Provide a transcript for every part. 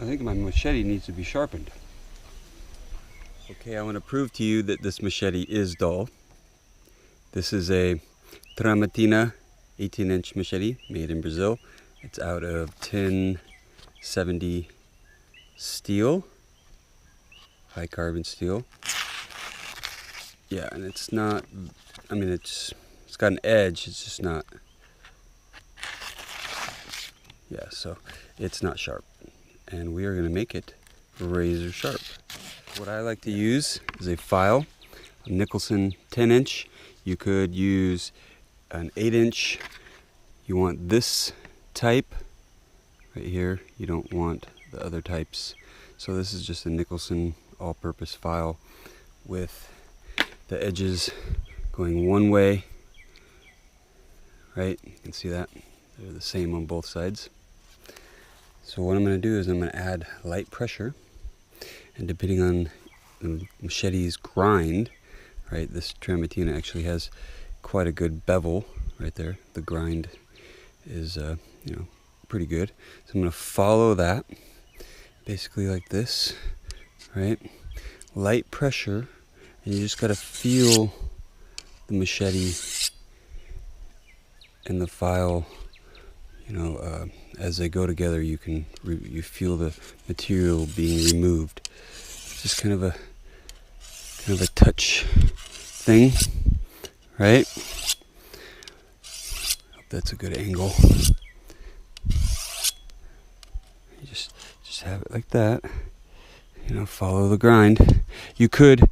I think my machete needs to be sharpened. Okay, I want to prove to you that this machete is dull. This is a Tramontina 18-inch machete made in Brazil. It's out of 1070 steel, high carbon steel. Yeah, and it's not, I mean, it's got an edge, it's just not, yeah, so it's not sharp. And we are going to make it razor sharp. What I like to use is a file, a Nicholson 10-inch. You could use an 8-inch. You want this type right here. You don't want the other types. So this is just a Nicholson all-purpose file with the edges going one way, right? You can see that. They're the same on both sides. So what I'm going to do is I'm going to add light pressure, and depending on the machete's grind, right, this Tramontina actually has quite a good bevel right there. The grind is, pretty good. So I'm going to follow that, basically like this, right? Light pressure, and you just got to feel the machete and the file, as they go together. You feel the material being removed. It's just kind of a touch thing, right? Hope that's a good angle. You just have it like that. Follow the grind. You could,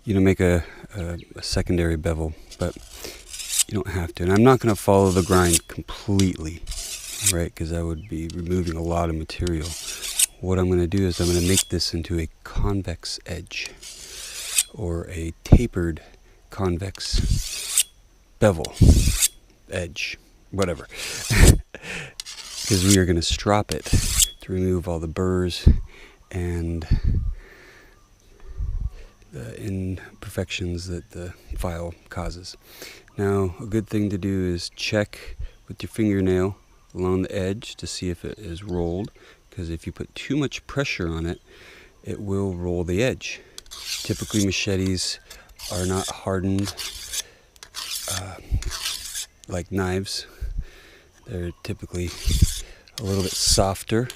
make a secondary bevel, but you don't have to. And I'm not going to follow the grind completely, right? Because I would be removing a lot of material. What I'm going to do is I'm going to make this into a convex edge, or a tapered convex bevel edge, whatever. Because we are going to strop it to remove all the burrs and the imperfections that the file causes. Now, a good thing to do is check with your fingernail along the edge to see if it is rolled, because if you put too much pressure on it, it will roll the edge. Typically, machetes are not hardened like knives. They're typically a little bit softer,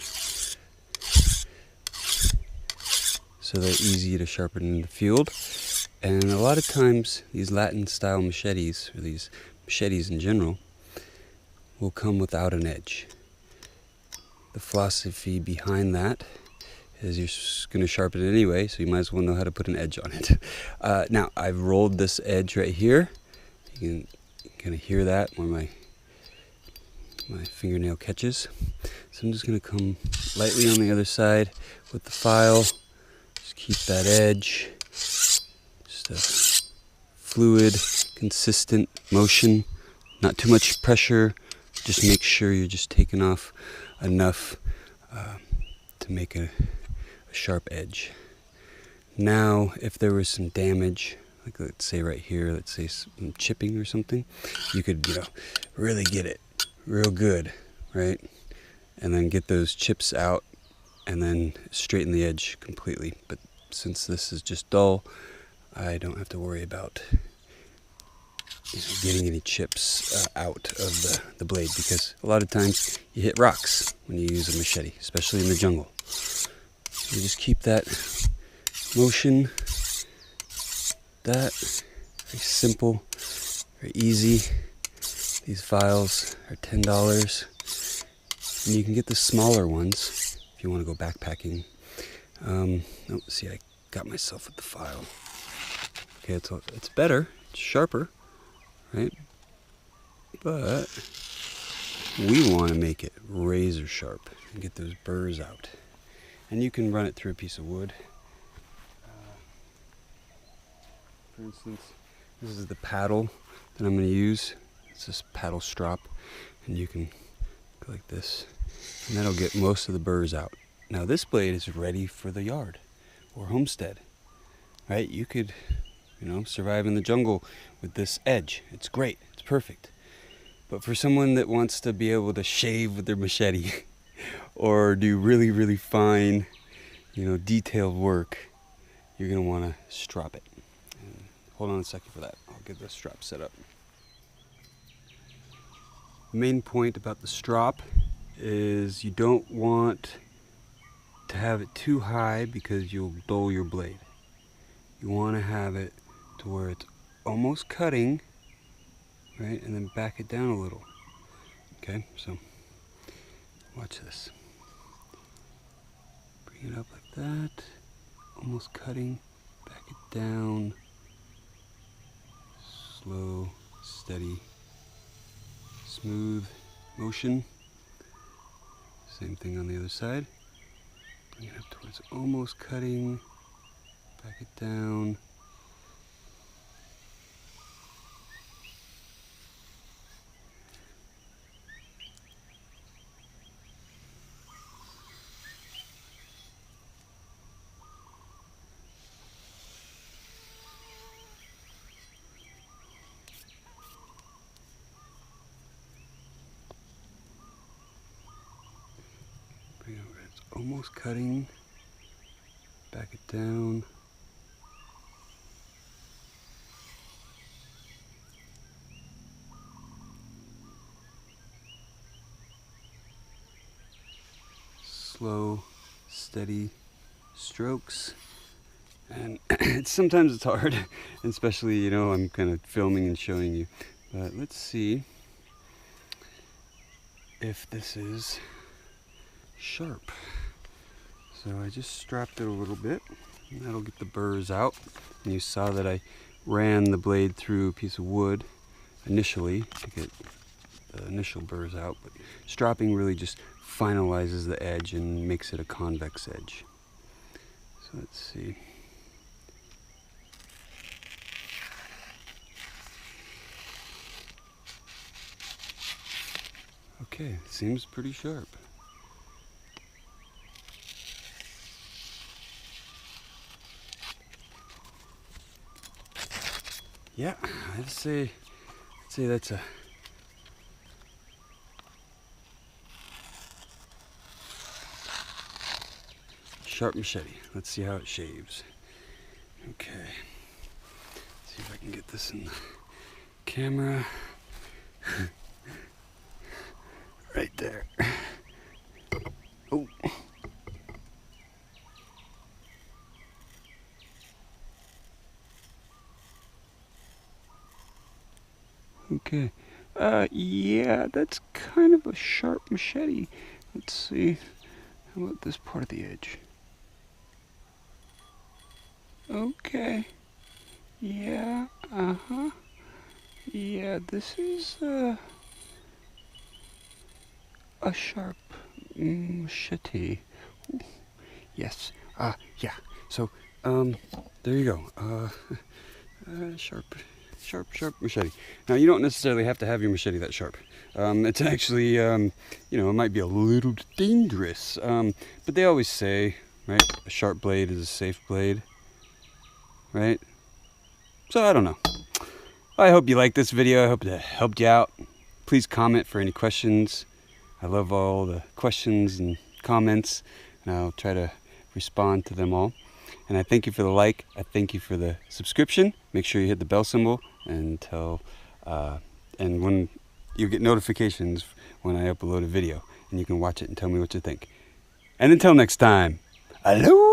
so they're easy to sharpen in the field. And a lot of times, these Latin style machetes, or these machetes in general, will come without an edge. The philosophy behind that is you're going to sharpen it anyway, so you might as well know how to put an edge on it. Now, I've rolled this edge right here. You can kind of hear that where my fingernail catches. So I'm just going to come lightly on the other side with the file. Just keep that edge. Just a fluid, consistent motion. Not too much pressure. Just make sure you're just taking off enough to make a sharp edge. Now, if there was some damage, like let's say right here, let's say some chipping or something, you could, really get it real good, right? And then get those chips out and then straighten the edge completely. But since this is just dull, I don't have to worry about getting any chips out of the blade, because a lot of times you hit rocks when you use a machete, especially in the jungle. So you just keep that motion, that very simple, very easy. These files are $10, and you can get the smaller ones if you want to go backpacking. See, I got myself with the file. Okay, it's better, it's sharper, right? But we want to make it razor sharp and get those burrs out. And you can run it through a piece of wood. For instance, this is the paddle that I'm going to use. It's this paddle strop, and you can go like this, and that'll get most of the burrs out. Now this blade is ready for the yard or homestead, right? You could, survive in the jungle with this edge. It's great, it's perfect. But for someone that wants to be able to shave with their machete, or do really, really fine, detailed work, you're going to want to strop it. And hold on a second for that. I'll get the strop set up. The main point about the strop is you don't want to have it too high because you'll dull your blade. You want to have it to where it's almost cutting, right, and then back it down a little. Okay, so watch this. Bring it up like that, almost cutting, back it down, slow, steady, smooth motion. Same thing on the other side. Bring it up towards almost cutting, back it down. Bring it over, it's almost cutting, back it down. Slow, steady strokes. And sometimes it's hard, especially, I'm kind of filming and showing you. But let's see if this is sharp. So I just strapped it a little bit, and that'll get the burrs out. And you saw that I ran the blade through a piece of wood initially to get the initial burrs out, but stropping really just finalizes the edge and makes it a convex edge. So let's see. Okay, seems pretty sharp. Yeah, I'd say that's a sharp machete. Let's see how it shaves. Okay, let's see if I can get this in the camera. Right there. Oh. Okay. Yeah, that's kind of a sharp machete. Let's see. How about this part of the edge? Okay. Yeah, uh-huh. Yeah, this is a sharp machete. Ooh. Yes. Yeah. So, there you go. Sharp machete. Now, you don't necessarily have to have your machete that sharp. It's actually, it might be a little dangerous. But they always say, right, a sharp blade is a safe blade, right? So, I don't know. I hope you liked this video. I hope it helped you out. Please comment for any questions. I love all the questions and comments, and I'll try to respond to them all. And I thank you for the like. I thank you for the subscription. Make sure you hit the bell symbol and when you get notifications when I upload a video, and you can watch it and tell me what you think. And until next time, hello.